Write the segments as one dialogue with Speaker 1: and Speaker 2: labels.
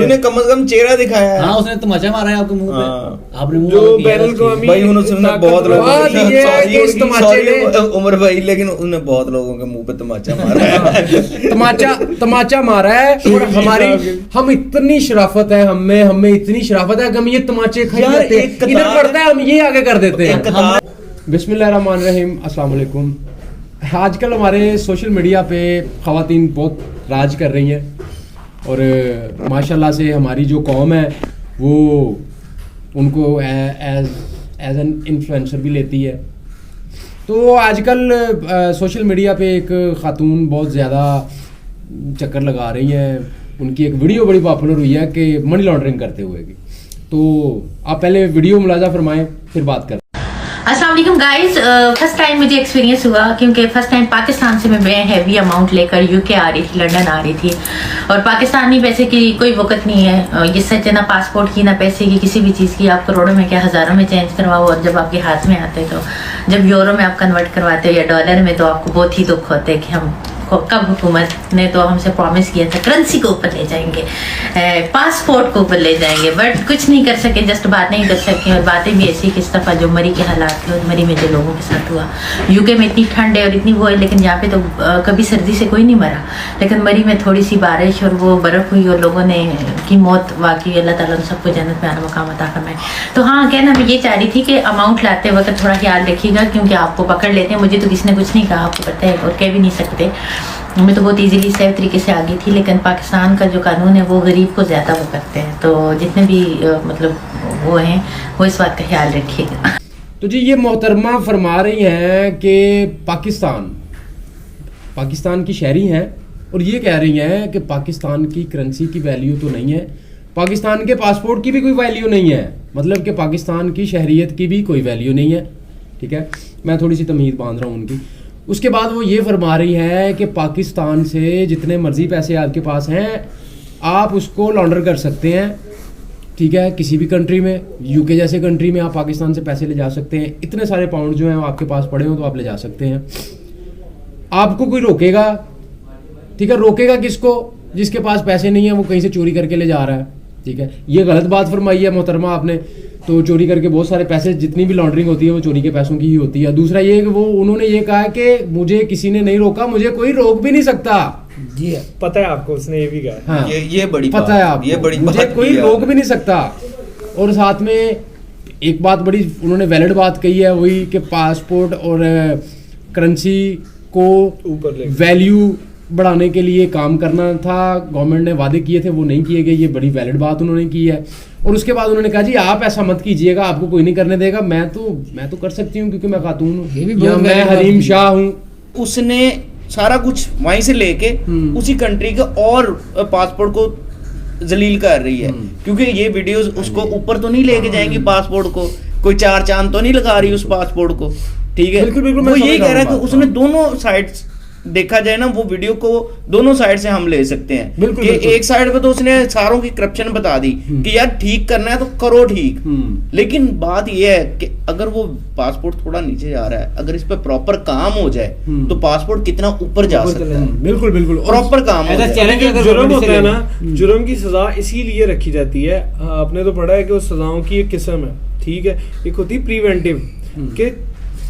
Speaker 1: उसने कम से कम चेहरा दिखाया है।
Speaker 2: हाँ उसने तमाचा मारा है आपके मुंह पे, आपने मुंह
Speaker 3: जो
Speaker 2: किया है उसकी।
Speaker 1: भाई उन्होंने बहुत लोगों उमर भाई, लेकिन उन्होंने बहुत लोगों के मुंह पे तमाचा मारा है।
Speaker 3: तमाचा मारा है। और हम इतनी शराफत है, हमें इतनी शराफत है कि हम ये तमाचे खाते हैं, इधर पड़ता है हम ये आगे कर देते हैं। बिस्मिल्लाहिर्रहमानिर्रहीम, अस्सलाम वालेकुम। आजकल हमारे सोशल मीडिया पे ख़वातीन बहुत राज कर रही हैं और माशाल्लाह से हमारी जो कौम है वो उनको एज एन इन्फ्लुएंसर भी लेती है। तो आजकल सोशल मीडिया पे एक ख़ातून बहुत ज़्यादा चक्कर लगा रही हैं। उनकी एक वीडियो बड़ी पॉपुलर हुई है कि मनी लॉन्ड्रिंग करते हुए की। तो आप पहले वीडियो मुलाजा फरमाएं फिर बात करें।
Speaker 4: अस्सलाम वालेकुम गाइस, फर्स्ट टाइम मुझे एक्सपीरियंस हुआ क्योंकि फर्स्ट टाइम पाकिस्तान से मैं हैवी अमाउंट लेकर यूके आ रही थी, लंदन आ रही थी। और पाकिस्तानी पैसे की कोई वक़्त नहीं है, ये सच है, ना पासपोर्ट की ना पैसे की किसी भी चीज़ की। आप करोड़ों में क्या हज़ारों में चेंज करवाओ और जब आपके हाथ में आते तो जब यूरो में आप कन्वर्ट करवाते हो या डॉलर में तो आपको बहुत ही दुख होता है कि हम कब हुकूमत ने तो हमसे प्रॉमिस किया था करेंसी को ऊपर ले जाएंगे, पासपोर्ट को ऊपर ले जाएंगे, बट कुछ नहीं कर सके, जस्ट बात नहीं कर सके। और बातें भी ऐसी किस दफ़ा जो मरी के हालात थे और मरी में जो लोगों के साथ हुआ। यूके में इतनी ठंड है और इतनी वो है, लेकिन यहाँ पे तो कभी सर्दी से कोई नहीं मरा, लेकिन मरी में थोड़ी सी बारिश और वो बर्फ़ हुई और लोगों ने की मौत वाकई। अल्लाह ताला उन सबको जन्नत में आना मकाम अता फरमाए। तो हाँ, कहना मैं ये चाह रही थी कि अमाउंट लाते वक्त थोड़ा ख्याल रखिएगा क्योंकि आपको पकड़ लेते हैं। मुझे तो किसी ने कुछ नहीं कहा, आपको पता है, और कह भी नहीं सकते। मैं तो बहुत इजीली सेफ तरीके से आ गई थी, लेकिन पाकिस्तान का जो कानून है वो गरीब को ज़्यादा वो करते हैं। तो जितने भी मतलब वो हैं वो इस बात का ख्याल रखिएगा।
Speaker 3: तो जी ये मोहतरमा फरमा रही हैं कि पाकिस्तान की शहरी हैं और ये कह रही हैं कि पाकिस्तान की करेंसी की वैल्यू तो नहीं है, पाकिस्तान के पासपोर्ट की भी कोई वैल्यू नहीं है, मतलब कि पाकिस्तान की शहरियत की भी कोई वैल्यू नहीं है। ठीक है, मैं थोड़ी सी तमीज़ बांध रहा हूँ उनकी। उसके बाद वो ये फरमा रही है कि पाकिस्तान से जितने मर्जी पैसे आपके पास हैं आप उसको लॉन्डर कर सकते हैं। ठीक है, किसी भी कंट्री में, यूके जैसे कंट्री में आप पाकिस्तान से पैसे ले जा सकते हैं। इतने सारे पाउंड जो हैं वो आपके पास पड़े हो तो आप ले जा सकते हैं, आपको कोई रोकेगा? ठीक है, रोकेगा किसको? जिसके पास पैसे नहीं है वो कहीं से चोरी करके ले जा रहा है। ठीक है, ये गलत बात फरमाई है मोहतरमा आपने। तो चोरी करके बहुत सारे पैसे, जितनी भी लॉन्ड्रिंग होती है वो चोरी के पैसों की ही होती है। दूसरा ये कि वो उन्होंने ये कहा कि मुझे किसी ने नहीं रोका, मुझे कोई रोक भी नहीं सकता।
Speaker 5: जी पता है आपको, उसने ये भी कहा।
Speaker 3: हाँ,
Speaker 1: ये बड़ी
Speaker 3: पता है आपको,
Speaker 1: ये बड़ी
Speaker 3: मुझे कोई रोक भी नहीं सकता। और साथ में एक बात बड़ी उन्होंने वैलिड बात कही है, वही कि पासपोर्ट और करेंसी को वैल्यू बढ़ाने के लिए काम करना था, गवर्नमेंट ने वादे किए थे वो नहीं किए गए। ये बड़ी वैलिड बात उन्होंने की है। और उसके बाद उन्होंने कहा जी आप ऐसा मत कीजिएगा, आपको कोई नहीं करने देगा, मैं तो कर सकती हूँ क्योंकि मैं खातून हूँ या मैं हरीम शाह हूँ।
Speaker 1: उसने सारा कुछ वहीं से लेके उसी कंट्री के और पासपोर्ट को जलील कर रही है, क्योंकि ये वीडियोस उसको ऊपर तो नहीं लेके जाएंगी पासपोर्ट को, कोई चार चांद तो नहीं लगा रही उस पासपोर्ट को। ठीक है, वो यही कह रहा है कि उसने दोनों साइड्स देखा जाए ना, वो वीडियो को दोनों साइड से हम ले सकते हैं।
Speaker 3: बिल्कुल,
Speaker 1: कि
Speaker 3: बिल्कुल।
Speaker 1: एक साइड पे तो उसने सारों की करप्शन बता दी कि यार ठीक करना है तो करो ठीक, लेकिन बात ये है कि अगर वो पासपोर्ट थोड़ा नीचे जा रहा है, अगर इस पे प्रॉपर काम हो जाए तो पासपोर्ट कितना ऊपर जा सकता है।
Speaker 3: बिल्कुल बिल्कुल,
Speaker 1: प्रॉपर काम हो जाए।
Speaker 5: जुर्म होता है ना, जुर्म की सजा इसीलिए रखी जाती है। आपने तो पढ़ा है कि वो सजाओं की एक किस्म है। ठीक है, एक होती है प्रिवेंटिव, कि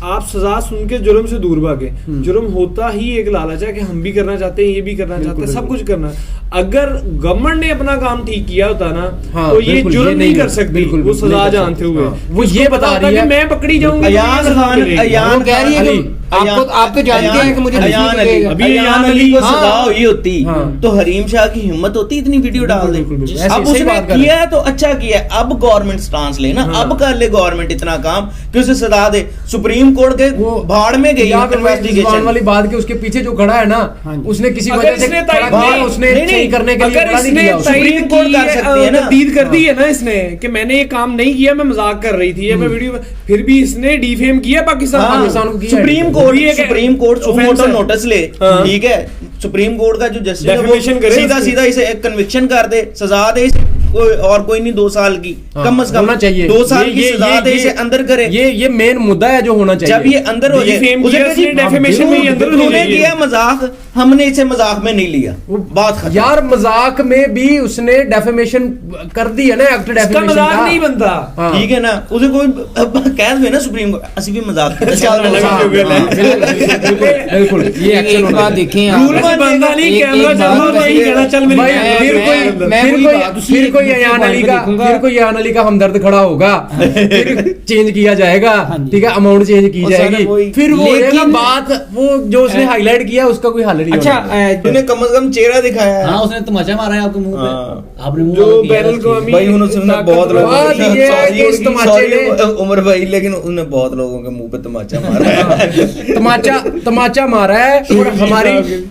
Speaker 5: आप सजा सुन के जुर्म से दूर भागे। जुर्म होता ही एक लालच है कि हम भी करना चाहते हैं, ये भी करना चाहते हैं, सब कुछ करना। अगर गवर्नमेंट ने अपना काम ठीक किया होता ना तो ये जुर्म नहीं कर सकती, वो सजा जानते हुए।
Speaker 3: वो ये बता रही है
Speaker 5: मैं पकड़ी जाऊंगी।
Speaker 1: अयान कह रही है कि
Speaker 2: आप तो जानते हैं कि मुझे
Speaker 1: अयान अली को सजा हुई होती तो हरीम शाह की हिम्मत होती इतनी वीडियो डाल दे। अब उसने किया है तो अच्छा किया है, अब गवर्नमेंट स्टांस लेना, अब कर ले गवर्नमेंट इतना काम कि उसे सजा दे। सुप्रीम कोर्ट के भाड़ में गई इन्वेस्टिगेशन
Speaker 3: वाली बात कि उसके पीछे जो खड़ा है ना उसने किसी वजह से उसने सही करने के लिए
Speaker 1: सुप्रीम कोर्ट कर सकती है ना,
Speaker 5: तस्दीद कर दी है ना इसने कि मैंने ये काम नहीं किया, मैं मजाक कर रही थी, मैं वीडियो, फिर भी इसने डिफेम किया पाकिस्तान को।
Speaker 1: सुप्रीम कोर्ट नोटिस ले, ठीक है, सुप्रीम कोर्ट का जो जस्टिस सीधा सीधा इसे कन्विक्शन कर दे, सजा दे, اور کوئی نہیں 2 سال کی, کم از کم
Speaker 3: ہونا چاہیے
Speaker 1: 2 سال کی سزا دے, اسے اندر کرے.
Speaker 3: یہ مین مدعا ہے جو ہونا چاہیے.
Speaker 1: جب یہ اندر ہو جائے, انہوں نے کیا مذاق, ہم نے اسے مذاق میں نہیں لیا, بات ختم.
Speaker 3: یار مذاق میں بھی اس نے ڈیفیمیشن کر دی ہے نا, ایکٹ ڈیفیمیشن کا
Speaker 5: مذاق نہیں بنتا,
Speaker 1: ٹھیک ہے نا, اسے کوئی قید ہوئے نا سپریم کورٹ, اسی بھی مذاق
Speaker 3: بالکل. یہ ایکشن
Speaker 2: ایک بات دیکھیں
Speaker 3: پھر کوئی ایان علی کا ہمدرد کھڑا ہوگا, چینج کیا جائے گا, ٹھیک ہے, اماؤنٹ چینج کی جائے گی, پھر وہ بات وہ جو اس نے ہائی لائٹ کیا اس کا کوئی حل نہیں.
Speaker 2: اچھا
Speaker 1: انہوں نے کم از کم چہرہ دکھایا ہے.
Speaker 2: ہاں اس نے تماچا مارا ہے آپ کے منہ پہ, آپ نے
Speaker 5: جو بین الاقوامی
Speaker 1: بھائی انہوں نے بہت لوگ عمر بھائی, لیکن انہوں نے بہت لوگوں کے منہ پہ تماچا مارا ہے.
Speaker 3: تماچا مارا ہے. اور ہماری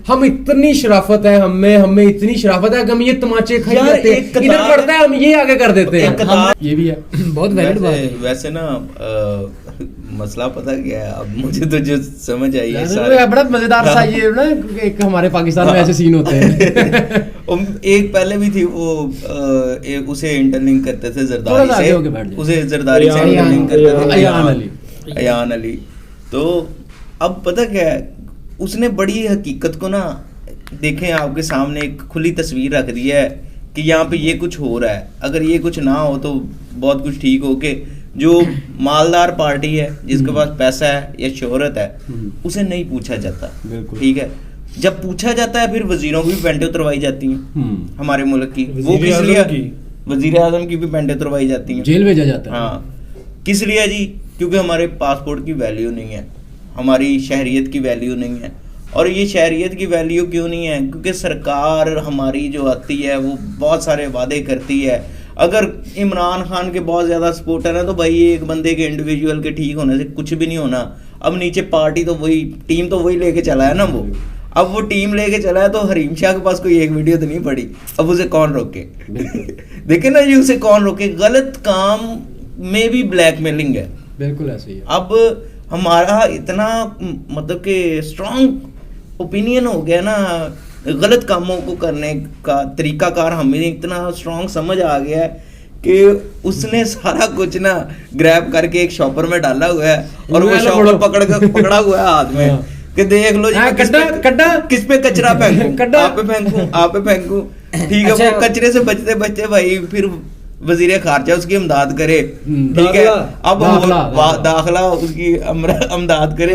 Speaker 3: ہم اتنی شرافت ہے, ہمیں اتنی شرافت ہے کہ ہم یہ تماچے کھائی جاتے ہیں, ادھر پڑتا ہے ہم یہ آگے کر دیتے ہیں. یہ بھی ہے
Speaker 2: بہت ویلڈ بات ہے.
Speaker 1: ویسے نا مسئلہ پتہ کیا ہے, اب مجھے تو جو سمجھ آئی ہے
Speaker 3: بڑا مزیدار سا یہ نا, ایک ہمارے پاکستان میں ایسے سین ہوتے ہیں.
Speaker 1: ایک پہلے بھی تھی وہ, اسے انٹرلنک کرتے تھے زرداری سے, اسے زرداری سے انٹرلنک کرتے تھے ایان علی. تو اب پتہ کیا ہے, اس نے بڑی حقیقت کو نا دیکھیں آپ کے سامنے ایک کھلی تصویر رکھ دی ہے کہ یہاں پہ یہ کچھ ہو رہا ہے. اگر یہ کچھ نہ ہو تو بہت کچھ ٹھیک ہو کہ جو مالدار پارٹی ہے, جس کے پاس پیسہ ہے یا شہرت ہے, اسے نہیں پوچھا جاتا. ٹھیک ہے, جب پوچھا جاتا ہے پھر وزیروں کی بھی پینٹیں اتروائی جاتی ہیں ہمارے ملک کی. وہ کس لیے, وزیر اعظم کی بھی پینٹیں اتروائی جاتی ہیں,
Speaker 3: جیل بھیجا جاتا ہے.
Speaker 1: ہاں کس لیے جی, کیونکہ ہمارے پاسپورٹ کی ویلیو نہیں ہے, ہماری شہریت کی ویلیو نہیں ہے. اور یہ شہریت کی ویلیو کیوں نہیں ہے, کیونکہ سرکار ہماری جو آتی ہے وہ بہت سارے وعدے کرتی ہے. اگر عمران خان کے بہت زیادہ سپورٹر ہیں تو بھائی ایک بندے کے انڈیویجول کے ٹھیک ہونے سے کچھ بھی نہیں ہونا. اب نیچے پارٹی تو وہی, ٹیم تو وہی لے کے چلا ہے نا وہ. اب وہ ٹیم لے کے چلا ہے تو حریم شاہ کے پاس کوئی ایک ویڈیو تو نہیں پڑی, اب اسے کون روکے؟ دیکھیں نا جی, اسے کون روکے؟ غلط کام میں بھی بلیک میلنگ ہے.
Speaker 3: بالکل ایسے ہی.
Speaker 1: اب ہمارا اتنا مطلب کہ اسٹرانگ اوپینین ہو گیا نا, غلط کاموں کو کرنے کا طریقہ کار ہمیں اتنا اسٹرانگ سمجھ آ گیا ہے کہ اس نے سارا کچھ نا گریب کر کے ایک شاپر میں ڈالا ہوا ہے, اور وہ شاپر پکڑا ہوا ہے ہاتھ میں کہ دیکھ لو جی کس پہ کچرا پھینکوں, آپ پہ پھینکوں. ٹھیک ہے, وہ کچرے سے بچتے بچتے بھائی پھر وزیر خارجہ اس کی امداد کرے, ٹھیک ہے, اب داخلہ اس کی امداد کرے.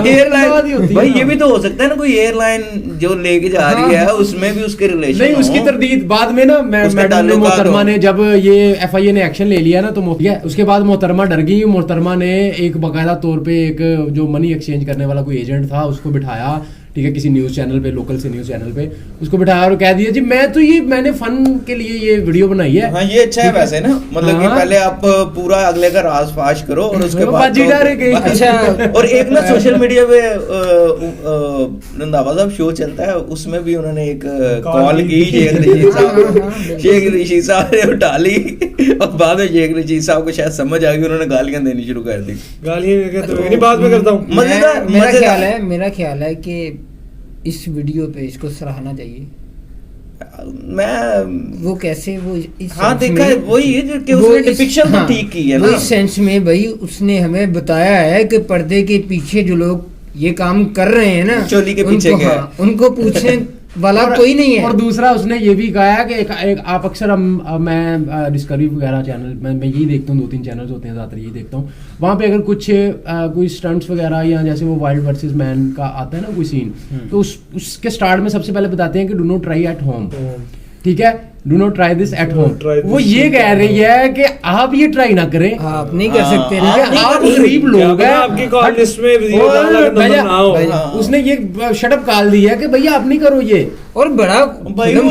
Speaker 1: ایئر لائن بھائی یہ بھی تو ہو سکتا ہے نا, کوئی ایئر لائن جو لے کے جا رہی ہے اس میں بھی اس کے ریلیشن
Speaker 3: نہیں, اس کی تردید بعد میں نا محترمہ نے جب یہ ایف آئی اے نے ایکشن لے لیا نا تو اس کے بعد محترمہ ڈر گئی. محترمہ نے ایک باقاعدہ طور پہ ایک جو منی ایکسچینج کرنے والا کوئی ایجنٹ تھا اس کو بٹھایا, ٹھیک ہے, کسی نیوز چینل پہ, لوکل سے نیوز چینل پہ اس کو بٹھایا اور کہہ دیا جی میں نے فن کے لیے یہ ویڈیو بنائی ہے.
Speaker 1: ہاں یہ اچھا ہے ویسے نا, مطلب کہ پہلے آپ پورا اگلے کا راز فاش کرو اور اس کے بعد اچھا. اور ایک نا سوشل میڈیا پہ رنداوا صاحب شو چلتا ہے, اس میں بھی انہوں نے ایک کال کی شیخ رشید صاحب نے اٹھا لی, اور بعد میں شیخ رشید صاحب کو شاید سمجھ آ گئی, انہوں نے گالیاں دینی شروع کر دی.
Speaker 5: گالیاں بعد میں کرتا ہوں.
Speaker 2: میرا خیال ہے کہ اس ویڈیو پہ اس کو سراہنا چاہیے.
Speaker 1: میں
Speaker 2: وہ کیسے وہ
Speaker 1: ہاں دیکھا ہے وہی ہے کہ اس نے ڈپکشن تو ٹھیک کی ہے نا,
Speaker 2: اس سینس میں بھائی اس نے ہمیں بتایا ہے کہ پردے کے پیچھے جو لوگ یہ کام کر رہے ہیں نا,
Speaker 1: چولی کے پیچھے
Speaker 2: ان کو پوچھنے والا کوئی نہیں ہے.
Speaker 3: اور دوسرا اس نے یہ بھی کہا ہے کہ آپ اکثر میں ڈسکوری وغیرہ چینل میں یہی دیکھتا ہوں, 2-3 چینلز ہوتے ہیں زیادہ تر یہی دیکھتا ہوں, وہاں پہ اگر کچھ کوئی اسٹنٹس وغیرہ یا جیسے وہ وائلڈ ورسز مین کا آتا ہے نا کوئی سین, تو اس کے اسٹارٹ میں سب سے پہلے بتاتے ہیں کہ do not try at home, ٹھیک ہے, do not try this at home. وہ یہ کہہ رہی ہے کہ آپ یہ ٹرائی نہ کریں,
Speaker 2: آپ نہیں کر سکتے,
Speaker 3: آپ غریب لوگ ہیں,
Speaker 5: آپ کی کال لسٹ میں
Speaker 3: اس نے یہ شٹ اپ کال دی ہے کہ بھیا آپ نہیں کرو یہ,
Speaker 2: اور بڑا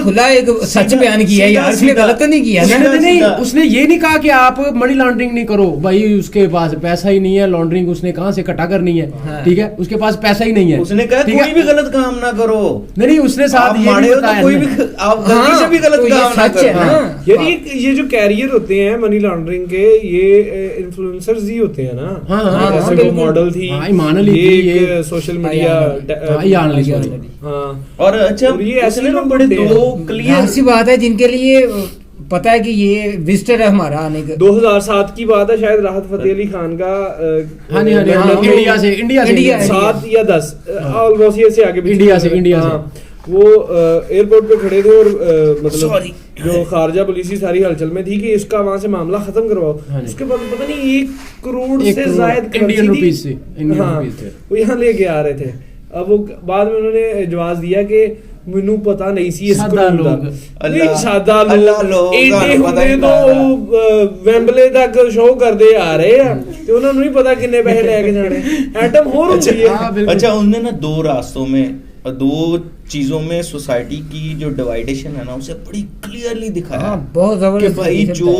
Speaker 2: کھلا ایک سچ بیان کیا ہے یار, اس نے غلط نہیں کیا
Speaker 3: نہیں, اس نے یہ نہیں کہا کہ آپ منی لانڈرنگ نہیں کرو, بھائی اس کے پاس پیسہ ہی نہیں ہے, لانڈرنگ اس نے کہاں سے کٹا کرنی ہے, ٹھیک ہے, اس کے پاس پیسہ ہی نہیں ہے.
Speaker 1: اس نے کہا کوئی بھی غلط کام نہ کرو,
Speaker 3: نہیں اس نے ساتھ یہ بھی بتایا
Speaker 1: کوئی بھی آپ غلطی سے بھی غلط کام نہ کرو.
Speaker 5: یہ جو کیریئر ہوتے ہیں منی لانڈرنگ کے, یہ انفلوئنسرز ہی ہوتے ہیں نا, جیسے وہ ماڈل تھی,
Speaker 3: ایمان علی
Speaker 5: ایک سوشل میڈیا,
Speaker 1: اور اچھا یہ ایسے بڑے دو کلیئر
Speaker 2: سی بات ہے جن کے لیے पता है कि ये विजिटर है हमारा आने का।
Speaker 5: 2007 की बात है शायद, राहत फतेह अली खान का
Speaker 3: हाँ नहीं इंडिया से
Speaker 5: 7 या 10 ऑलमोस्ट ये से आगे
Speaker 3: इंडिया से
Speaker 5: वो एयरपोर्ट पे खड़े थे और मतलब जो खारजा पुलिस की सारी हलचल में थी कि इसका वहां से मामला खत्म करवाओ। उसके बाद पता नहीं 1 करोड़ से ज्यादा
Speaker 3: इंडियन रुपीस थे
Speaker 5: वो यहाँ लेके आ रहे थे। अब वो बाद में उन्होंने जवाब दिया कि ਮੈਨੂੰ ਪਤਾ ਨਹੀਂ ਸੀ ਇਸ ਕਾਨੂੰਨ ਦਾ। ਨਹੀਂ ਸਾਦਾ ਲੋਕ ਇੰਨੇ ਹੁੰਦੇ ਤੋਂ ਵੈਂਬਲੇ ਤੱਕ ਸ਼ੋਅ ਕਰਦੇ ਆ ਰਹੇ ਆ ਤੇ ਉਹਨਾਂ ਨੂੰ ਨਹੀਂ ਪਤਾ ਕਿੰਨੇ ਪੈਸੇ ਲੈ ਕੇ ਜਾਣੇ। ਐਟਮ ਹੋਰ ਹੁੰਦੀ ਹੈ।
Speaker 1: अच्छा उन्होंने ना 2 रास्तों में 2 चीजों में सोसाइटी की जो डिवाइडेशन है ना उसे बड़ी क्लियरली दिखाया
Speaker 2: बहुत
Speaker 1: कि भाई जो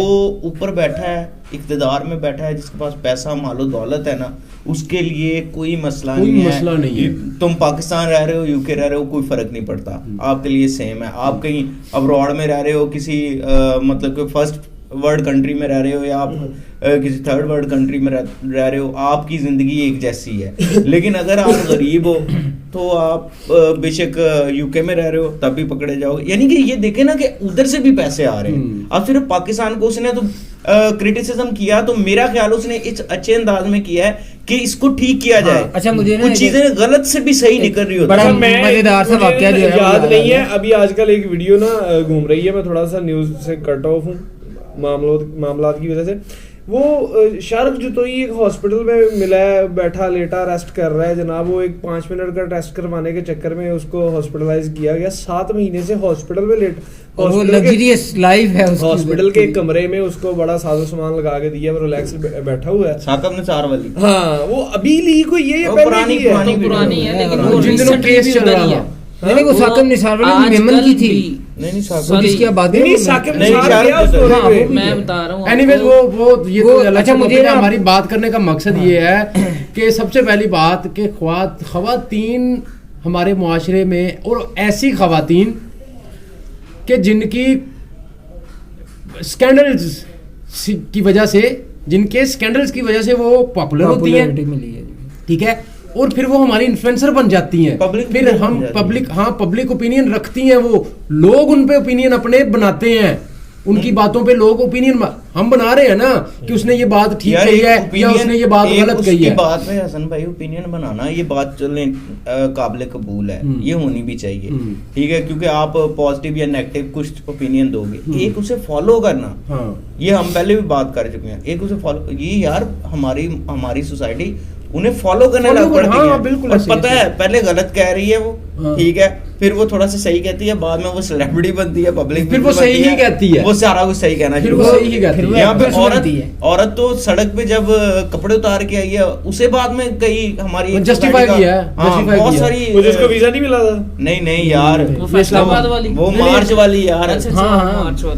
Speaker 1: ऊपर बैठा है इक्तदार में बैठा है जिसके पास पैसा मालो दौलत है ना उसके लिए कोई मसला नहीं है। तुम पाकिस्तान रह रहे हो यूके रह रहे हो कोई फर्क नहीं पड़ता, आपके लिए सेम है। आप कहीं अब्रॉड में रह रहे हो किसी मतलब कि फर्स्ट वर्ल्ड कंट्री में रह रहे हो या आप किसी थर्ड वर्ल्ड कंट्री में रह रहे हो, आपकी जिंदगी एक जैसी है। लेकिन अगर आप गरीब हो तो आप बेशक यूके में रह रहे हो तब भी पकड़े जाओगे। यानी कि ये देखे ना कि उधर से भी पैसे आ रहे हैं। अब सिर्फ पाकिस्तान को उसने तो क्रिटिसिज्म किया तो मेरा ख्याल उसने इस अच्छे अंदाज में किया है कि इसको ठीक किया जाए।
Speaker 2: अच्छा मुझे
Speaker 1: कुछ चीजें गलत से भी सही निकल रही होती
Speaker 2: बड़ा मजेदार सा वाकया जो है
Speaker 5: याद नहीं है। अभी आजकल एक वीडियो ना घूम रही है, मैं थोड़ा सा न्यूज से कट ऑफ हूँ मामलात की वजह से। वो शार्क जुतोई एक हॉस्पिटल में मिला है, बैठा लेटा रेस्ट कर रहा है जनाब। वो एक 5 मिनट का टेस्ट करवाने के चक्कर में उसको हॉस्पिटलाइज किया गया। 7 महीने से हॉस्पिटल में
Speaker 2: लग्जरियस लाइफ है
Speaker 5: हॉस्पिटल के कमरे में उसको बड़ा साजो सामान लगा के दिया, वो रिलैक्स बैठा हुआ है।
Speaker 1: साकब ने 4 वाली
Speaker 5: हाँ वो अभी लीक हुई है, ये
Speaker 1: पुरानी
Speaker 6: है लेकिन वो
Speaker 3: जिन दिनों केस चल रहा था
Speaker 2: नहीं वो साकब निसार वाली मेमन की थी।
Speaker 1: नहीं
Speaker 2: वो जिसकी आप बात
Speaker 5: नहीं साकिब निसार गया उस स्टोरी पे
Speaker 6: मैं बता रहा हूँ।
Speaker 3: एनीवेज वो ये तो
Speaker 2: अच्छा मुझे
Speaker 3: हमारी बात करने का मकसद ये है कि सबसे पहली बात कि ख्वातीन हमारे मुआशरे में और ऐसी ख्वातीन कि जिनकी स्कैंडल्स की वजह से जिनके स्कैंडल्स की वजह से वो पॉपुलर होती हैं, ठीक है, और फिर वो हमारी इन्फ्लुएंसर बन जाती हैं। फिर हम पब्लिक ओपिनियन रखती हैं, वो लोग उन पे ओपिनियन अपने बनाते हैं, उनकी बातों पे लोग ओपिनियन हम बना रहे हैं ना कि उसने ये बात ठीक कही है या उसने ये बात गलत कही है।
Speaker 1: बात में हसन भाई ओपिनियन बनाना ये बात चलने काबिल कबूल है, ये होनी भी चाहिए, ठीक है, क्योंकि आप पॉजिटिव या नेगेटिव कुछ ओपिनियन दोगे, एक उसे फॉलो करना, ये हम पहले भी बात कर चुके हैं, एक उसे फॉलो, ये यार हमारी सोसाइटी उन्हें फॉलो करने लग पड़ती है।
Speaker 3: बिल्कुल
Speaker 1: और पता है पहले गलत कह रही है वो, ठीक है, फिर वो थोड़ा सा सही कहती है, बाद में वो सेलिब्रिटी बनती है, पब्लिक
Speaker 3: फिर वो सही ही कहती है,
Speaker 1: वो सारा कुछ सही कहना
Speaker 3: फिर वो सही ही कहती है।
Speaker 1: यहाँ पे औरत तो सड़क पे जब कपड़े उतार के आई है उसे बाद में कई हमारी
Speaker 3: जस्टिफाई किया है,
Speaker 1: बहुत सारी,
Speaker 5: मुझे उसको वीजा नहीं मिला था।
Speaker 1: नहीं यार वो मार्च वाली यार,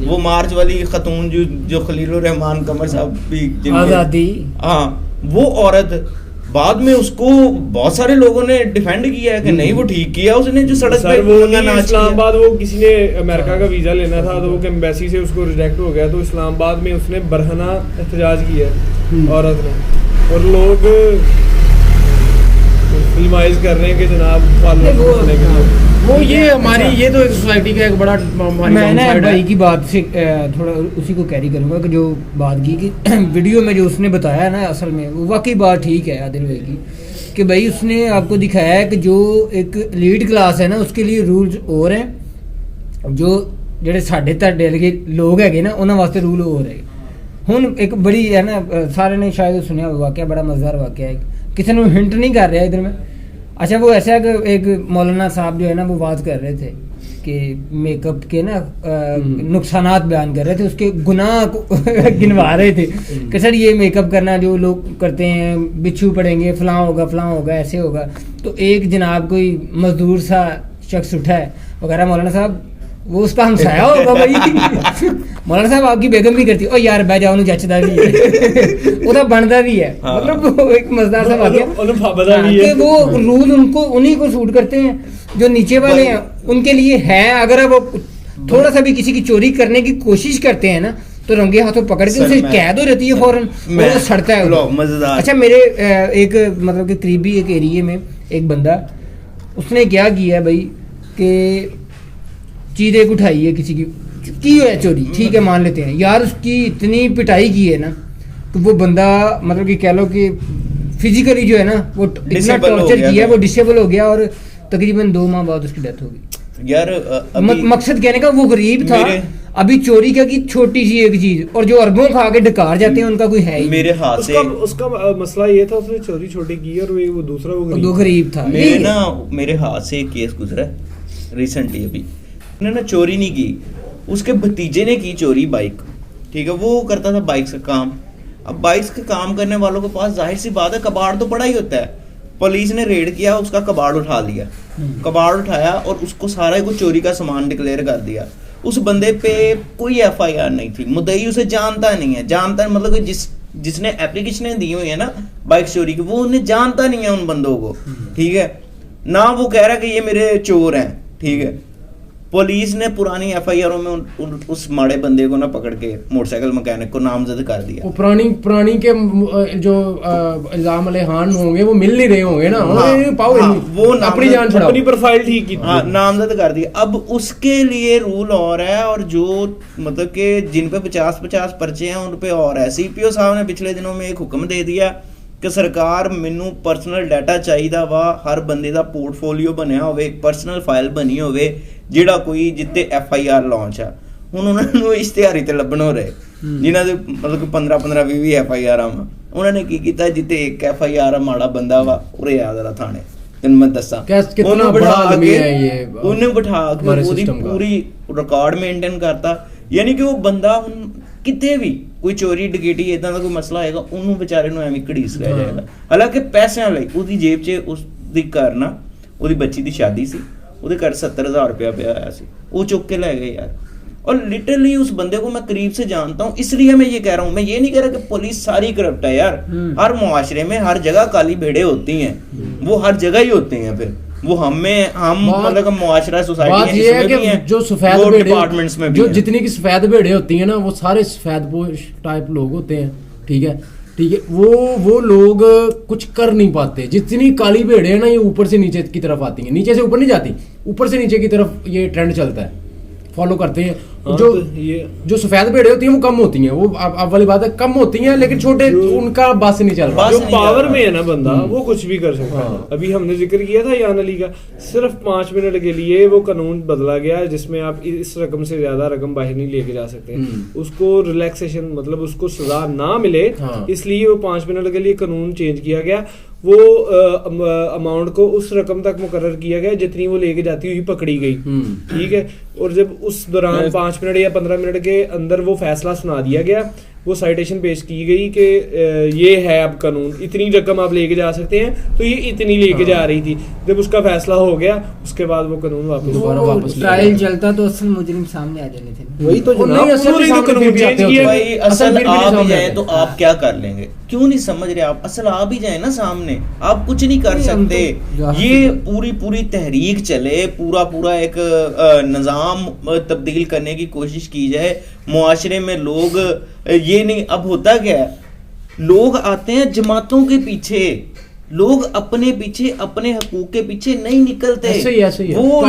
Speaker 1: वो मार्च वाली खतून जो खलीलुर रहमान कमर साहब भी आजादी, हाँ वो औरत बाद में उसको बहुत सारे लोगों ने डिफेंड किया है कि नहीं वो ठीक किया उसने जो सड़क पे
Speaker 5: वो इस्लामाबाद वो किसी ने अमेरिका का वीजा लेना था तो वो एम्बेसी से उसको रिजेक्ट हो गया, तो इस्लामाबाद में उसने बरहना एहतजाज किया औरत ने, और लोग फिल्माइज कर रहे हैं कि जनाब
Speaker 3: वो ये हमारी ये तो एक सोसाइटी का एक बड़ा
Speaker 2: मैंने भाई की बात से थोड़ा उसी को कैरी करूंगा कि जो बात की कि वीडियो में जो उसने बताया ना असल में वो वाकई बात ठीक है आदिल भाई की कि भाई उसने आपको दिखाया है कि जो एक लीड क्लास है ना उसके लिए रूल्स और हैं, जो ਜਿਹੜੇ ਸਾਡੇ ਤੁਹਾਡੇ ਲਗੇ ਲੋਕ ਹੈਗੇ ਨਾ ਉਹਨਾਂ ਵਾਸਤੇ ਰੂਲ ਹੋ ਰਹੇ। ਹੁਣ ਇੱਕ ਬੜੀ ਹੈ ਨਾ सारे ने शायद सुनिया वाकया बड़ा मज़ेदार वाकया है, किसी ने हिंट नहीं कर रहा इधर में। अच्छा वो ऐसा है कि एक मौलाना साहब जो है ना वो बात कर रहे थे कि मेकअप के ना नुकसानात बयान कर रहे थे, उसके गुनाह गिनवा रहे थे कि सर ये मेकअप करना जो लोग करते हैं बिच्छू पड़ेंगे, फलां होगा ऐसे होगा। तो एक जनाब कोई मजदूर सा शख्स उठा है वगैरह, मौलाना साहब वो उसका हमसाया होगा भाई मौलाना साहब आपकी बेगम भी करती है, ओ यार बह जाओ नहीं जचदा भी है ਉਹਦਾ ਬਣਦਾ भी है, मतलब वो एक मजेदार सा वाकया कि वो रूल उनको उन्हीं को सूट करते हैं जो नीचे वाले हैं उनके लिए है। अगर वो थोड़ा सा भी किसी की चोरी करने की कोशिश करते हैं ना तो रंगे हाथों पकड़ के उसे कैद हो जाती है फौरन, वो सड़ता है। अच्छा मेरे एक मतलब कि करीबी एक एरिया में एक बंदा उसने क्या किया भाई कि चीज़ एक उठाई है किसी की کی ہے چوری, ٹھیک ہے مان لیتے ہیں یار, اس کی اتنی پٹائی کی ہے نا تو وہ بندہ مطلب کہ کہہ لو کہ فزیکلی جو ہے نا وہ اتنا ٹارچر کیا ہے, وہ ڈسیبل ہو گیا, اور تقریباً 2 ماہ بعد اس کی ڈیتھ ہو گئی.
Speaker 1: یار
Speaker 2: مقصد کہنے کا وہ غریب تھا, ابھی چوری کیا کی چھوٹی سی ایک چیز, اور جو اربوں کھا کے ڈکار جاتے ہیں ان کا کوئی ہے ہی.
Speaker 1: میرے ہاتھ سے
Speaker 5: اس کا مسئلہ یہ تھا, اس نے چوری چھوٹی کی اور وہ دوسرا وہ
Speaker 2: غریب تھا.
Speaker 1: میرے ہاتھ سے ایک کیس گزرا ریسنٹلی, ابھی انہوں نے چوری نہیں کی, اس کے بھتیجے نے کی چوری بائک, ٹھیک ہے, وہ کرتا تھا بائک سے کام. اب بائک کا کام کرنے والوں کے پاس ظاہر سی بات ہے کباڑ تو بڑا ہی ہوتا ہے. پولیس نے ریڈ کیا, اس کا کباڑ اٹھا لیا, کباڑ اٹھایا اور اس کو سارا کچھ چوری کا سامان ڈکلیئر کر دیا. اس بندے پہ کوئی ایف آئی آر نہیں تھی, مدعی اسے جانتا نہیں ہے, جانتا ہے مطلب کہ جس نے اپلیکیشنیں دی ہوئی ہیں نا بائک چوری کی, وہ انہیں جانتا نہیں ہے ان بندوں کو, ٹھیک ہے, نہ وہ کہہ رہا کہ یہ میرے چور ہیں, ٹھیک ہے. پولیس نے پرانی ایف آئی آروں میں اس ماڑے بندے کو نہ پکڑ کے موٹر سائیکل مکینک کو نامزد کر دیا.
Speaker 3: وہ پرانی کے جو الزام علیحان ہوں گے وہ مل نہیں رہے ہوں گے نا, وہ اپنی جان چھڑاؤ,
Speaker 5: اپنی پروفائل ٹھیک کی,
Speaker 1: نامزد کر دیا. اب اس کے لیے رول اور ہے, اور جو مطلب کہ جن پہ 50 پرچے ہیں ان پہ اور ہے. سی پی او صاحب نے پچھلے دنوں میں ایک حکم دے دیا کہ سرکار مینوں پرسنل ڈیٹا چاہیے وا, ہر بندے دا پورٹ فولیو بنیا ہوئے, ایک پرسنل فائل بنی ہوئے جیڑا کوئی جتے ایف آئی آر لانچ ہے. ہن انہاں نوں اشتہاری تے لبن ہو رہے جنہاں دے مطلب کہ 15-20 ایف آئی آر آواں, انہاں نے کی کیتا جتے ایک ایف آئی آر ماڑا بندہ وا اورے آ ذرا تھانے تن میں دساں
Speaker 3: کتنا بڑا آدمی ہے یہ,
Speaker 1: انہیں بٹھا کے پوری ریکارڈ مینٹین کرتا. یعنی کہ وہ بندہ کتے بھی کوئی چوری ڈکیٹی اتنا کا کوئی مسئلہ آئے گا انہوں بیچارے نوں ایویں کڑیس رہ جائے گا. حالانکہ پیسے لئی وہ جیب چ اس دی کرنا وہ بچی دی شادی سی, وہ گھر 70,000 روپیہ پیا آیا سی, وہ چک کے لے گئے یار. اور لٹرلی اس بندے کو میں قریب سے جانتا ہوں, اس لیے میں یہ کہہ رہا ہوں, میں یہ نہیں کہہ رہا کہ پولیس ساری کرپٹ ہے یار. ہر معاشرے میں ہر جگہ کالی بھیڑیں ہوتی ہیں, وہ ہر جگہ ہی ہوتے ہیں. پھر وہ ہم مطلب معاشرہ سوسائٹی
Speaker 3: یہ ہے کہ جو سفید ڈپارٹمنٹس میں جو جتنی کی سفید بھیڑیں ہوتی ہیں نا وہ سارے سفید پوش ٹائپ لوگ ہوتے ہیں, ٹھیک ہے, وہ لوگ کچھ کر نہیں پاتے. جتنی کالی بھیڑیں ہیں نا یہ اوپر سے نیچے کی طرف آتی ہیں, نیچے سے اوپر نہیں جاتی, اوپر سے نیچے کی طرف یہ ٹرینڈ چلتا ہے, فالو کرتے ہیں. جو سفید بھیڑیں ہوتی ہیں وہ کم ہوتی ہیں, وہ اب والی بات ہے کم ہوتی ہیں, لیکن چھوٹے ان کا بس نہیں چل رہا.
Speaker 5: جو پاور میں ہے نا بندہ وہ کچھ بھی کر سکتا ہے. ابھی ہم نے ذکر کیا تھا یان علی کا, صرف 5 منٹ کے لیے وہ قانون بدلا گیا جس میں آپ اس رقم سے زیادہ رقم باہر نہیں لے کے جا سکتے. اس کو ریلیکسیشن مطلب اس کو سزا نہ ملے, اس لیے وہ 5 منٹ کے لیے قانون چینج کیا گیا. وہ اماؤنٹ کو اس رقم تک مقرر کیا گیا جتنی وہ لے کے جاتی ہوئی پکڑی گئی, ٹھیک ہے. اور جب اس دوران 5 منٹ یا 15 منٹ کے اندر وہ فیصلہ سنا دیا گیا, وہ سائٹیشن پیش کی گئی کہ یہ ہے اب قانون, اتنی رقم آپ لے کے جا سکتے ہیں, تو یہ اتنی لے کے جا رہی تھی. جب اس کا فیصلہ ہو گیا اس کے بعد وہ قانون واپس
Speaker 2: ٹرائل چلتا تو اصل مجرم سامنے آ جانے تھے.
Speaker 5: وہی تو
Speaker 1: اصل آپ ہی جائیں تو آپ کیا کر لیں گے, کیوں نہیں سمجھ رہے آپ, اصل آپ ہی جائیں نا سامنے, آپ کچھ نہیں کر سکتے. یہ پوری تحریک چلے, پورا ایک نظام تبدیل کرنے کی کوشش کی جائے معاشرے میں. لوگ یہ نہیں, اب ہوتا کیا ہے, لوگ آتے ہیں جماعتوں کے پیچھے, لوگ اپنے پیچھے اپنے حقوق کے پیچھے نہیں نکلتے, وہ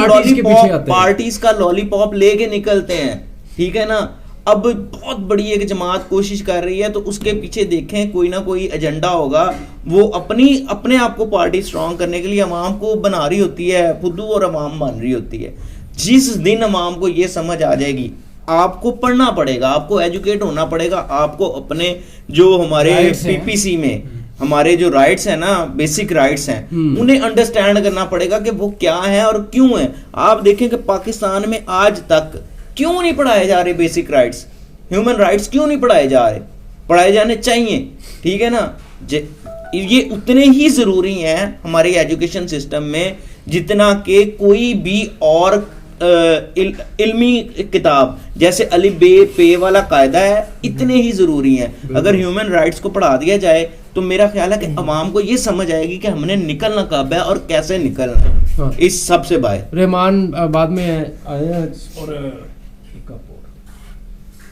Speaker 1: پارٹیز کا لالی پاپ لے کے نکلتے ہیں, ٹھیک ہے نا. اب بہت بڑی ایک جماعت کوشش کر رہی ہے تو اس کے پیچھے دیکھیں کوئی نہ کوئی ایجنڈا ہوگا, وہ اپنے آپ کو پارٹی سٹرونگ کرنے کے لیے عوام کو بنا رہی ہوتی ہے, خودو اور عوام بن رہی ہوتی ہے. جس دن عوام کو یہ سمجھ آ جائے گی, آپ کو پڑھنا پڑے گا, آپ کو ایجوکیٹ ہونا پڑے گا, آپ کو اپنے جو ہمارے پی پی سی میں ہمارے جو رائٹس ہیں نا, بیسک رائٹس ہیں, انہیں انڈرسٹینڈ کرنا پڑے گا کہ وہ کیا ہیں اور کیوں ہیں. آپ دیکھیں کہ پاکستان میں آج تک کیوں نہیں پڑھائے جا رہے بیسک رائٹس, ہیومن رائٹس کیوں نہیں پڑھائے جا رہے, پڑھائے جانے چاہیے, ٹھیک ہے نا. یہ اتنے ہی ضروری ہیں ہمارے ایجوکیشن سسٹم میں جتنا کہ کوئی بھی اور علمی کتاب, جیسے الف بے پے والا قاعدہ ہے, اتنے ہی ضروری ہیں. اگر ہیومن رائٹس کو پڑھا دیا جائے تو میرا خیال ہے کہ عوام کو یہ سمجھ آئے گی کہ ہم نے نکلنا کب ہے اور کیسے نکلنا ہے. اس سب سے باہر
Speaker 3: رحمان بعد میں آئے ہیں, اور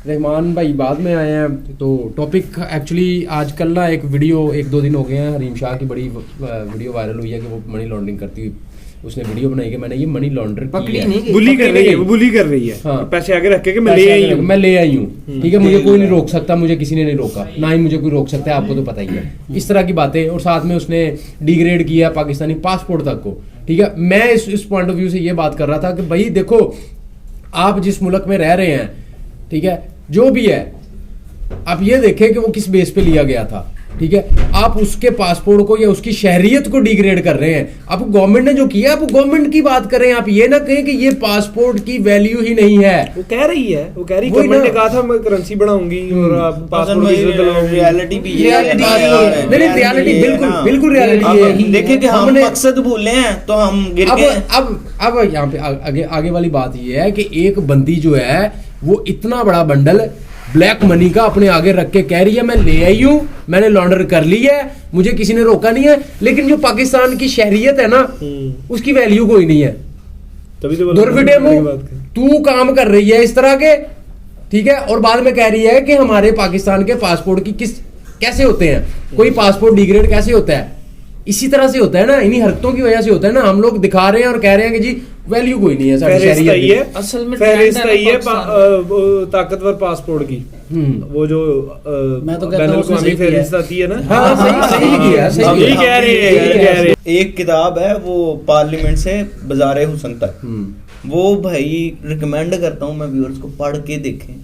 Speaker 3: رحمان بھائی بعد میں آئے ہیں. تو ٹاپک ایکچولی آج کل نا ایک ویڈیو 1-2 دن ہو گئے ہیں, حریم شاہ کی بڑی ویڈیو وائرل ہوئی ہے کہ وہ منی لانڈرنگ کرتی ہوئی उसने वीडियो बनाई कि मैंने ये मनी लॉन्डर
Speaker 2: पकड़ी नहीं गई,
Speaker 5: बुली कर रही है, वो बुली कर रही है,
Speaker 3: हाँ।
Speaker 5: पैसे आगे रख के कि मैं ले आई हूँ,
Speaker 3: मैं ले आई हूँ, ठीक है, मुझे कोई नहीं रोक सकता, मुझे किसी ने नहीं रोका, ना ही मुझे कोई रोक सकता है, आपको तो पता ही है, इस तरह की बातें। और साथ में उसने डिग्रेड किया पाकिस्तानी पासपोर्ट तक को, ठीक है। मैं इस पॉइंट ऑफ व्यू से ये बात कर रहा था कि भाई देखो, आप जिस मुल्क में रह रहे हैं, ठीक है, जो भी है, आप ये देखें कि वो किस बेस पे लिया गया था, ठीक है। आप उसके पासपोर्ट को या उसकी शहरियत को डिग्रेड कर रहे हैं। आप गवर्नमेंट ने जो किया, आप गवर्नमेंट की बात करें, आप ये ना कहें कि ये पासपोर्ट की वैल्यू ही नहीं है।
Speaker 5: वो कह रही है, वो कह रही,
Speaker 3: वही
Speaker 5: गवर्नमेंट ने
Speaker 3: ना।
Speaker 5: कहा था मैं करेंसी बढ़ाऊंगी और आप पासपोर्ट की इज्जत दिलाऊंगी।
Speaker 1: रियलिटी भी ये
Speaker 3: रियलिटी नहीं, रियलिटी बिल्कुल बिल्कुल रियलिटी
Speaker 1: अब
Speaker 3: है।
Speaker 1: देखें कि हम मकसद भूले हैं तो हम गिर गए।
Speaker 3: अब यहाँ पे आगे वाली बात ये है कि एक बंदी जो है वो इतना बड़ा बंडल ब्लैक मनी का अपने आगे रख के कह रही है मैं ले आई हूं, मैंने लॉन्डर कर ली है, मुझे किसी ने रोका नहीं है। लेकिन जो पाकिस्तान की शहरियत है ना, उसकी वैल्यू कोई नहीं है।
Speaker 5: तभी तो
Speaker 3: दुर्विटे तू काम कर रही है इस तरह के, ठीक है, और बाद में कह रही है कि हमारे पाकिस्तान के पासपोर्ट की कैसे होते हैं, कोई पासपोर्ट डिग्रेड कैसे होता है, इसी तरह से होता है ना, इन्हीं हरकतों की वजह से होता है ना। हम लोग दिखा रहे हैं और कह रहे हैं कि जी वैल्यू कोई नहीं है सारी शहरियत की।
Speaker 6: असल में
Speaker 5: फहरिस्त
Speaker 6: trend है
Speaker 5: ही है
Speaker 6: पाकिस्तान
Speaker 5: ताकतवर पासपोर्ट की, वो जो
Speaker 6: मैं तो कहता हूँ उसने सही किया
Speaker 5: फहरिस्त आती है ना,
Speaker 3: हाँ, सही किया, सही
Speaker 5: यही
Speaker 3: किया।
Speaker 5: कह रही है, यही कह रही है।
Speaker 1: एक किताब है वो पार्लियामेंट से बाज़ार हुस्न तक, वो भाई रिकमेंड करता हूँ मैं व्यूअर्स को पढ़ के देखें।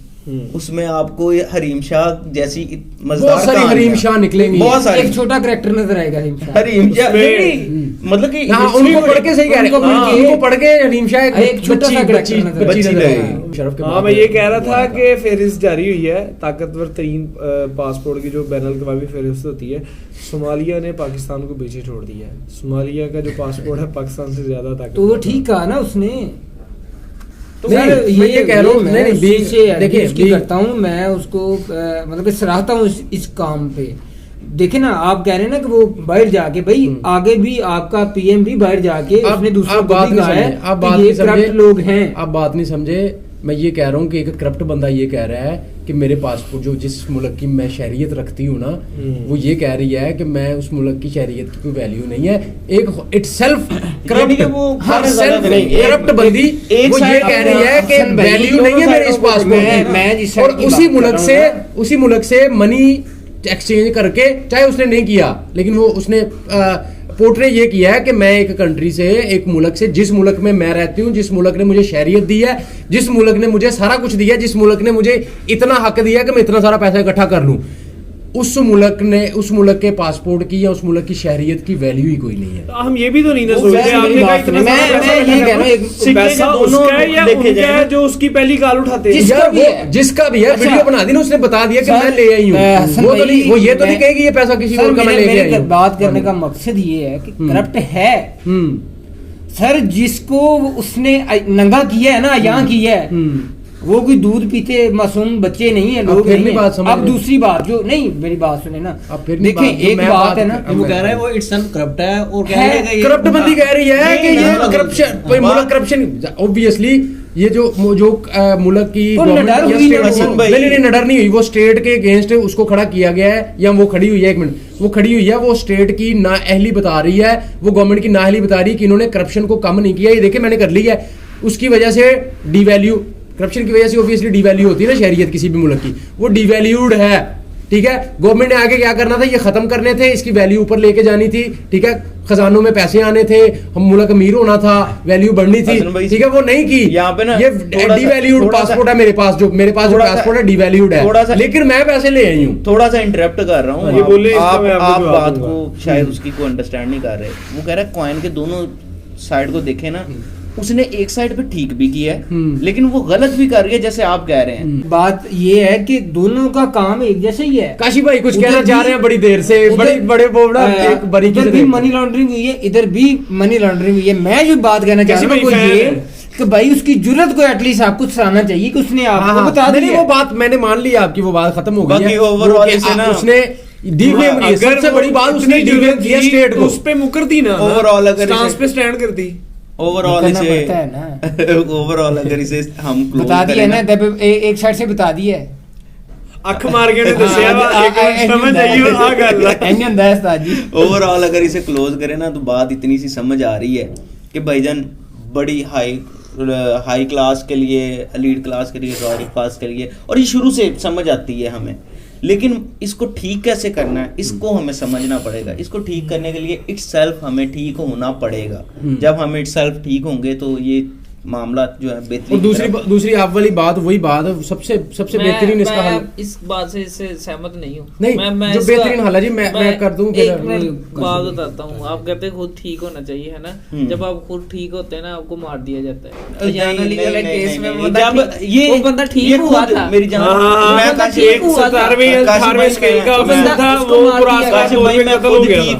Speaker 1: उसमें आपको ये हरीम शाह जैसी मजेदार
Speaker 3: बहुत सारी
Speaker 1: कहानी
Speaker 3: हरीम
Speaker 1: है।
Speaker 3: शाह निकलेंगी।
Speaker 1: बहुत सारी
Speaker 2: एक छोटा कैरेक्टर नजर आएगा हरीम शाह।
Speaker 1: हरीम शाह
Speaker 5: उसमें-
Speaker 1: नहीं, मतलब कि
Speaker 3: हाँ,
Speaker 1: history
Speaker 3: उनको
Speaker 1: में-
Speaker 3: पढ़ के सही कह रहे हैं, उनको पढ़ के हरीम शाह
Speaker 2: एक छोटा सा
Speaker 3: बच्ची
Speaker 2: character
Speaker 1: बच्ची
Speaker 3: नजर
Speaker 1: लगे।
Speaker 3: आएगी। शरफ के
Speaker 5: हाँ,
Speaker 3: बाद
Speaker 5: मैं ये कह रहा था कि फहरिस्त जारी हुई है, ताकतवर तरीन पासपोर्ट की जो बैनुल अक़वामी फहरिस्त होती है। सोमालिया ने पाकिस्तान को पीछे छोड़ दिया है। सोमालिया का जो पासपोर्ट है पाकिस्तान से ज्यादा ताकतवर।
Speaker 2: तो वो ठीक कहा ना उसने। तो
Speaker 3: नहीं,
Speaker 2: यार
Speaker 3: मैं ये कह रहा हूँ,
Speaker 2: मैं
Speaker 3: नहीं,
Speaker 2: उससे
Speaker 3: देखिए,
Speaker 2: देखिए उसकी करता हूँ मैं उसको, मतलब कि सराहता हूँ इस काम पे। देखे ना, आप कह रहे हैं ना कि वो बाहर जाके, भाई आगे भी आपका पीएम भी बाहर जाके उसने दूसरों को भी कहा है कि ये करप्ट लोग हैं।
Speaker 3: आप बात नहीं समझे। मैं ये कह रहा हूँ कि एक करप्ट बंदा ये कह रहा है कि मेरे पासपोर्ट जो जिस मुल्क की मैं शहरियत रखती हूँ ना, वो ये कह रही है कि मैं उस मुल्क की शहरियत की कोई वैल्यू नहीं है। एक इटसेल्फ
Speaker 1: यानी कि वो हर जगह नहीं,
Speaker 3: करप्ट बंदी
Speaker 1: एक
Speaker 3: वो ये
Speaker 1: साइड
Speaker 3: कह रही है कि
Speaker 2: हसन भाई,
Speaker 3: वैल्यू नहीं है मेरे इस पासपोर्ट
Speaker 2: मैं जिस
Speaker 3: की। और
Speaker 2: साइड की
Speaker 3: उसी
Speaker 2: बात
Speaker 3: मुल्क
Speaker 2: कर
Speaker 3: से
Speaker 2: रहा हूँ
Speaker 3: उसी मुल्क से मनी एक्सचेंज करके, चाहे उसने नहीं किया, लेकिन वो उसने पोर्ट्रे ये किया है कि मैं एक कंट्री से, एक मुल्क से, जिस मुल्क में मैं रहती हूँ, जिस मुल्क ने मुझे शहरियत दी है, जिस मुल्क ने मुझे सारा कुछ दिया, जिस मुल्क ने मुझे इतना हक दिया कि मैं इतना सारा पैसा इकट्ठा कर लूँ, उस मुल्क के पासपोर्ट की या उस मुल्क की शहरियत की वैल्यू ही कोई नहीं है।
Speaker 5: हम ये भी तो नहीं ना
Speaker 1: वो
Speaker 5: सोचते।
Speaker 1: वैसे
Speaker 5: आपने
Speaker 1: मेरी
Speaker 5: कहा
Speaker 1: बात
Speaker 5: इतना
Speaker 2: मैं-
Speaker 5: सारा पैसा
Speaker 2: मैं ये
Speaker 5: इकट्ठा
Speaker 2: कह रहा हूँ, एक
Speaker 5: करो।
Speaker 1: सिक्के
Speaker 5: पैसा
Speaker 1: के दोनों
Speaker 5: उसका है या
Speaker 1: देखे
Speaker 5: उनका
Speaker 1: जाए
Speaker 5: है जो उसकी पहली गाल उठाते हैं।
Speaker 2: जिसका
Speaker 3: यार
Speaker 2: भी है।
Speaker 3: जिसका भी है,
Speaker 2: अच्छा।
Speaker 3: वीडियो बना दी ना, उसने बता दिया कि
Speaker 2: सर,
Speaker 3: मैं ले आई हूँ।
Speaker 2: हसन
Speaker 3: वो तो
Speaker 2: भाई,
Speaker 3: नहीं, वो ये तो नहीं
Speaker 2: मैं-
Speaker 3: कहेगी ये पैसा किसी
Speaker 2: सर,
Speaker 3: और का मैं
Speaker 2: मेरे-
Speaker 3: लेके आई
Speaker 2: मेरे
Speaker 3: हूँ।
Speaker 2: बात करने का मकसद ये है कि करप्ट है सर, जिसको उसने नंगा किया है ना, यहाँ किया है, वो कोई दूध पीते मासूम बच्चे नहीं है, लोग
Speaker 3: फिर
Speaker 2: नहीं
Speaker 3: नहीं
Speaker 2: है।
Speaker 3: बात समझ
Speaker 2: अब
Speaker 3: रहे।
Speaker 2: दूसरी बात जो नहीं, मेरी बात सुने ना,
Speaker 3: अब फिर नहीं
Speaker 2: देखिए
Speaker 3: बात, जो
Speaker 2: एक
Speaker 3: मैं
Speaker 2: बात
Speaker 3: बात
Speaker 2: है ना,
Speaker 3: कर-
Speaker 6: वो कह रहा है वो इट्स करप्ट है और कह
Speaker 2: है,
Speaker 6: रहे हैं कि ये
Speaker 3: करप्ट बंदी कह रही है कि ये
Speaker 1: नहीं,
Speaker 3: करप्शन,
Speaker 1: नहीं,
Speaker 3: मुल्क करप्शन, ऑब्वियसली ये जो मुल्क की
Speaker 2: वो
Speaker 3: government
Speaker 2: नडर
Speaker 3: या
Speaker 2: हुई
Speaker 3: state-
Speaker 2: है
Speaker 1: हसन भाई।
Speaker 3: नहीं नडर नहीं हुई, वो स्टेट के अगेंस्ट उसको खड़ा किया गया है, या वो खड़ी हुई है, एक मिनट, वो खड़ी हुई है, वो स्टेट की नाअहली बता रही है, वो गवर्नमेंट की नाअहली बता रही है कि इन्होंने करप्शन को कम नहीं किया, ये देखिए मैंने कर ली है, उसकी वजह से डिवैल्यू, करप्शन की वजह से ऑब्वियसली डिवैल्यू होती है ना शहरियत किसी भी मुल्क की, वो डिवैल्यूड है, ठीक है। गवर्नमेंट ने आगे क्या करना था, ये खत्म करने थे, इसकी वैल्यू ऊपर लेके जानी थी, ठीक है, खजानों में पैसे आने थे, हम मुल्क अमीर होना था, वैल्यू बढ़नी थी,
Speaker 1: हसन भाई,
Speaker 3: ठीक है, वो नहीं की।
Speaker 1: यहाँ पे ना
Speaker 3: ये
Speaker 1: थोड़ा सा-
Speaker 3: डिवैल्यूड
Speaker 1: थोड़ा सा-
Speaker 3: पासपोर्ट है मेरे पास, जो पासपोर्ट है डिवैल्यूड
Speaker 1: थोड़ा
Speaker 3: है,
Speaker 1: सा-
Speaker 3: लेकिन मैं पैसे ले आई हूँ।
Speaker 1: थोड़ा सा इंटरप्ट कर रहा हूँ,
Speaker 5: ये बोले, इसका
Speaker 1: आप
Speaker 5: मैं आपको
Speaker 1: आप
Speaker 5: जवाब
Speaker 1: बात
Speaker 5: दूंगा।
Speaker 1: को शायद उसकी को अंडरस्टैंड नहीं कर रहे। वो कह रहा है कॉइन के दोनों साइड को देखे ना, उसने एक साइड पे ठीक भी किया है, लेकिन वो गलत भी कर रही है, जैसे आप कह रहे हैं।
Speaker 2: बात ये है कि दोनों का काम एक जैसा ही है।
Speaker 3: काशी भाई कुछ
Speaker 2: उधर
Speaker 3: कहना चाह
Speaker 2: भी-
Speaker 3: रहे हैं बड़ी देर से,
Speaker 2: उधर-
Speaker 3: बड़े बोबड़ा एक बारीकी
Speaker 2: इधर
Speaker 3: से
Speaker 2: भी
Speaker 3: देख।
Speaker 2: मनी लॉन्ड्रिंग हुई है, इधर भी मनी लॉन्ड्रिंग हुई है। मैं जो बात कहना चाह
Speaker 5: कैसी
Speaker 2: रहा हूँ वो
Speaker 5: भाई
Speaker 2: ये
Speaker 5: फैन है?
Speaker 2: कि भाई उसकी जुर्रत को एटलीस्ट आपको सराहना चाहिए कि उसने
Speaker 3: हाँ,
Speaker 2: आपको
Speaker 3: हाँ,
Speaker 2: बता
Speaker 3: नहीं,
Speaker 2: दिया।
Speaker 3: वो बात मैंने मान ली आपकी, वो बात खत्म हो गई
Speaker 1: बाकी
Speaker 3: है।
Speaker 1: overall
Speaker 3: वो कि
Speaker 1: इसे ना-
Speaker 3: उसने डिफेम की, सबसे बड़ी बात उसने डिफेम किया स्टेट को।
Speaker 5: उस पे मुकरती ना,
Speaker 1: Overall अगर
Speaker 5: स्टांस
Speaker 1: इसे-
Speaker 5: पे स्टैंड करती।
Speaker 1: ओवरऑल
Speaker 2: करना
Speaker 1: इसे
Speaker 2: पड़ता है ना।
Speaker 1: ओवरऑल अगर इसे हम close
Speaker 2: बता दिया
Speaker 1: करें
Speaker 2: ना, एक साइड से बता दिया है।
Speaker 5: ਅੱਖ ਮਾਰ ਕੇ ਨੇ ਦੱਸਿਆ ਵਾ ਇੱਕ ਮਿੰਟ ਸਮਝ ਆਈਓ ਆ ਗੱਲ
Speaker 2: ਇੰਜ ਹੁੰਦਾ ਹੈ ਉਸਤਾਦ ਜੀ।
Speaker 1: ओवरऑल अगर इसे क्लोज करें ना, तो बात इतनी सी समझ आ रही है کہ بھائی جان بڑی ہائی کلاس کے لیے، ایلیٹ کلاس کے لیے، رائل کلاس کے لیے، اور یہ شروع سے سمجھ آتی ہے ہمیں، لیکن اس کو ٹھیک کیسے کرنا ہے اس کو ہمیں سمجھنا پڑے گا. اس کو ٹھیک کرنے کے لیے اٹ سیلف ہمیں ٹھیک ہونا پڑے گا. جب ہم اٹ سیلف ٹھیک ہوں گے تو یہ معاملات جو ہے بہترین.
Speaker 3: اور دوسری آپ والی بات وہی بات سب سے بہترین اس کا حل.
Speaker 7: اس بات سے اس سے سہمت نہیں ہوں.
Speaker 3: نہیں جو بہترین حل ہے جی میں کر دوں.
Speaker 7: ایک میں بات بتاتا ہوں. آپ کہتے ہیں خود ٹھیک ہونا چاہیے ہے نا. جب آپ خود ٹھیک ہوتے ہیں نا آپ کو مار دیا جاتا ہے. جان علی والے کیس میں وہ بندہ ٹھیک ہوا تھا.
Speaker 1: میری جان ٹھیک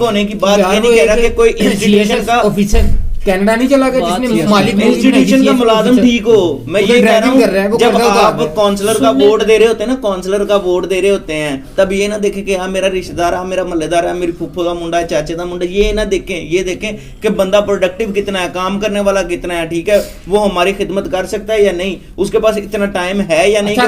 Speaker 1: ہونے کی بات یہ نہیں کہہ رہا کہ کوئی انسٹیٹیوشن کا
Speaker 2: آفیسر کینیڈا نہیں چلا گیا جس نے مالک
Speaker 1: انسٹیٹیوشن کا ملازم ٹھیک ہو. میں یہ کہہ رہا ہوں جب آپ کونسلر کا ووٹ دے رہے ہوتے ہیں نا، کونسلر کا ووٹ دے رہے ہوتے ہیں، تب یہ نہ دیکھیں کہ ہاں میرا رشتہ دار ہے، میرا محلے دار ہے، میری پھپھو کا منڈا ہے، چاچے کا منڈا. یہ نہ دیکھیں، یہ دیکھیں کہ بندہ پروڈکٹیو کتنا ہے، کام کرنے والا کتنا ہے. ٹھیک ہے، وہ ہماری خدمت کر سکتا ہے یا نہیں، اس کے پاس اتنا ٹائم ہے یا نہیں کہ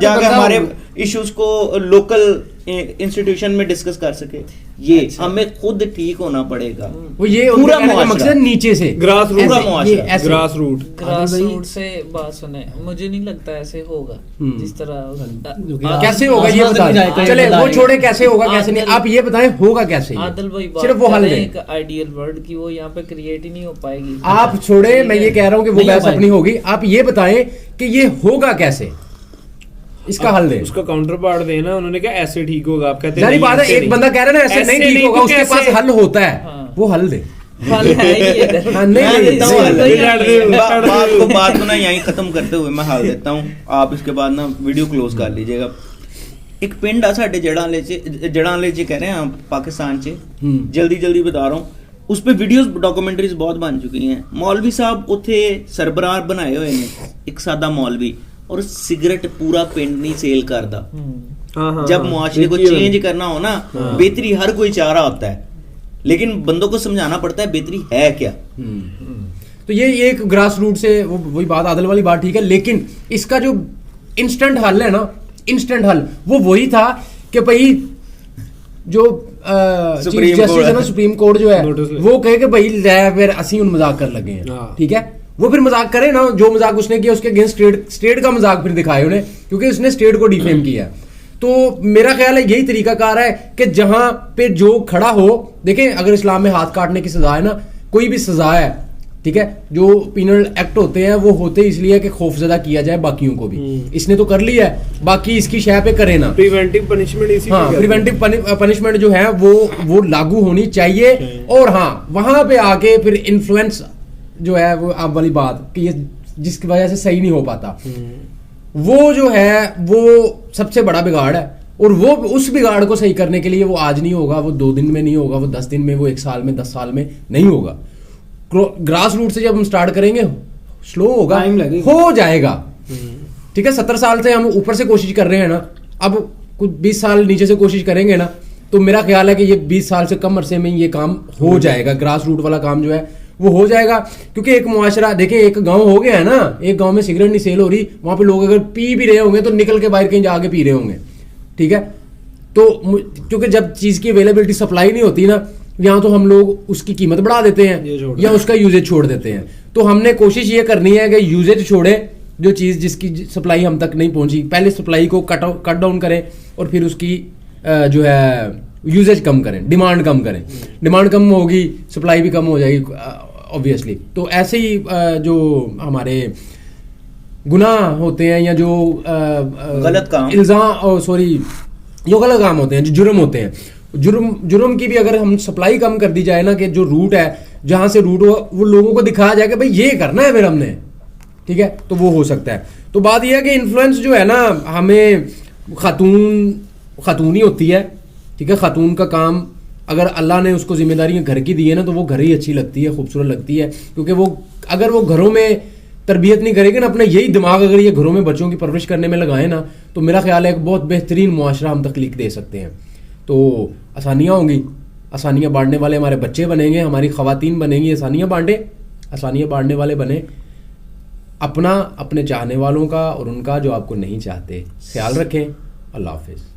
Speaker 1: جا کے ہمارے ایشوز کو لوکل انسٹیٹیوشن میں ڈسکس کر سکے. یہ ہمیں خود ٹھیک ہونا پڑے گا.
Speaker 3: وہ یہ پورا مقصد نیچے سے
Speaker 5: گراس
Speaker 7: گراس روٹ سے بات سنیں. مجھے نہیں لگتا ایسے ہوگا جس طرح.
Speaker 3: کیسے ہوگا یہ بتائیں. چلے وہ چھوڑے کیسے ہوگا کیسے نہیں، آپ یہ بتائیں ہوگا کیسے.
Speaker 7: عادل بھائی
Speaker 3: صرف وہ حل ہے
Speaker 7: ایک آئیڈیل ورلڈ کی، وہ یہاں پہ کریٹ ہی نہیں ہو پائے گی.
Speaker 3: آپ چھوڑے، میں یہ کہہ رہا ہوں کہ وہ بحث اپنی ہوگی. آپ یہ بتائیں کہ یہ ہوگا کیسے، اس کا حل دیں.
Speaker 5: اس کا کاؤنٹر پارٹ دینا. انہوں نے کہا ایسے ٹھیک ہوگا. آپ کہتے ہیں
Speaker 3: ظاہر بات ہے ایک بندہ کہہ رہا ہے نا ایسے نہیں ٹھیک ہوگا، اس کے پاس حل ہوتا ہے، وہ حل دے.
Speaker 1: بات کو نا یہیں ختم کرتے ہوئے میں حل دیتا ہوں. آپ اس کے بعد نا ویڈیو کلوز کر لیجیے گا. ایک پنڈ آ ساڈے جڑاں لے کہہ رہے ہیں پاکستان چ، جلدی بتا رہا ہوں. اس پہ ویڈیوز ڈاکومنٹریز بہت بن چکی ہیں. مولوی صاحب اتنے سربراہ بنائے ہوئے ہیں، ایک سادہ مولوی، اور سگریٹ پورا پنڈ نہیں سیل کردا. جب معاشرے کو چینج کرنا ہو نا، بہتری ہر کوئی چاہ رہا ہوتا ہے، لیکن بندوں کو سمجھانا پڑتا ہے بہتری ہے کیا.
Speaker 3: تو یہ ایک گراس روٹ سے وہی بات عادل والی بات ٹھیک ہے، لیکن اس کا جو انسٹنٹ حل ہے نا، انسٹنٹ حل وہ وہی تھا کہ بھائی جو چیف جسٹس ہے نا سپریم کورٹ جو ہے وہ کہے کہ بھائی پھر اسی ان مذاق کر لگے ہیں. ٹھیک ہے، وہ پھر مذاق کرے نا، جو مذاق اس نے کیا اس کے اگینسٹ اسٹیٹ کا مذاق پھر دکھائے انہیں، کیونکہ اس نے اسٹیٹ کو ڈیفیم کیا. تو میرا خیال ہے یہی طریقہ کار ہے کہ جہاں پہ جو کھڑا ہو. دیکھیں اگر اسلام میں ہاتھ کاٹنے کی سزا ہے نا، کوئی بھی سزا ہے، ٹھیک ہے، جو پینل ایکٹ ہوتے ہیں وہ ہوتے اس لیے کہ خوف زدہ کیا جائے باقیوں کو بھی. اس نے تو کر لیا ہے، باقی اس کی شے پہ کرے نا.
Speaker 5: پریونٹیو پنشمنٹ،
Speaker 3: ہاں پریونٹیو پنشمنٹ جو ہے وہ لاگو ہونی چاہیے. اور ہاں وہاں پہ آ کے پھر انفلوئنس جو ہے وہ آپ والی بات کہ یہ جس کی وجہ سے صحیح نہیں ہو پاتا، وہ جو ہے وہ سب سے بڑا بگاڑ ہے. اور وہ اس بگاڑ کو صحیح کرنے کے لیے وہ آج نہیں ہوگا، وہ 2 دن میں نہیں ہوگا، وہ 10 دن میں، وہ 1 سال میں، 10 سال میں نہیں ہوگا. گراس روٹ سے جب ہم سٹارٹ کریں گے سلو ہوگا، ہو جائے گا. ٹھیک ہے، 70 سال سے ہم اوپر سے کوشش کر رہے ہیں نا، اب کچھ 20 سال نیچے سے کوشش کریں گے نا، تو میرا خیال ہے کہ یہ 20 سال سے کم عرصے میں یہ کام ہو جائے گا. گراس روٹ والا کام جو ہے وہ ہو جائے گا. کیونکہ ایک معاشرہ دیکھیں، ایک گاؤں ہو گیا ہے نا، ایک گاؤں میں سگریٹ نہیں سیل ہو رہی، وہاں پہ لوگ اگر پی بھی رہے ہوں گے تو نکل کے باہر کہیں جا کے پی رہے ہوں گے. ٹھیک ہے، تو کیونکہ جب چیز کی اویلیبلٹی سپلائی نہیں ہوتی نا، یہاں تو ہم لوگ اس کی قیمت بڑھا دیتے ہیں یا اس کا یوزیج چھوڑ دیتے ہیں. تو ہم نے کوشش یہ کرنی ہے کہ یوزیج چھوڑیں، جو چیز جس کی سپلائی ہم تک نہیں پہنچی پہلے سپلائی کو کٹ ڈاؤن کریں، اور پھر اس کی جو ہے یوزیج کم کریں، ڈیمانڈ کم کریں. ڈیمانڈ کم ہوگی سپلائی بھی کم ہو جائے گی obviously. تو ایسے ہی جو ہمارے گناہ ہوتے ہیں یا جو
Speaker 1: غلط کام
Speaker 3: الزام جو غلط کام ہوتے ہیں، جو جرم ہوتے ہیں، جرم کی بھی اگر ہم سپلائی کم کر دی جائے نا، کہ جو روٹ ہے جہاں سے روٹ ہو وہ لوگوں کو دکھایا جائے کہ بھائی یہ کرنا ہے پھر ہم نے. ٹھیک ہے، تو وہ ہو سکتا ہے. تو بات یہ ہے کہ انفلوئنس جو ہے نا، ہمیں خاتون ہی ہوتی ہے. ٹھیک ہے، خاتون کا کام اگر اللہ نے اس کو ذمہ داریاں گھر کی دی ہے نا، تو وہ گھر ہی اچھی لگتی ہے، خوبصورت لگتی ہے. کیونکہ وہ اگر وہ گھروں میں تربیت نہیں کرے گی نا، اپنا یہی دماغ اگر یہ گھروں میں بچوں کی پرورش کرنے میں لگائیں نا، تو میرا خیال ہے ایک بہت بہترین معاشرہ ہم تخلیق دے سکتے ہیں. تو آسانیاں ہوں گی، آسانیاں بانٹنے والے ہمارے بچے بنیں گے، ہماری خواتین بنیں گی آسانیاں بانٹنے والے بنے. اپنا، اپنے چاہنے والوں کا اور ان کا جو آپ کو نہیں چاہتے خیال رکھیں. اللہ حافظ.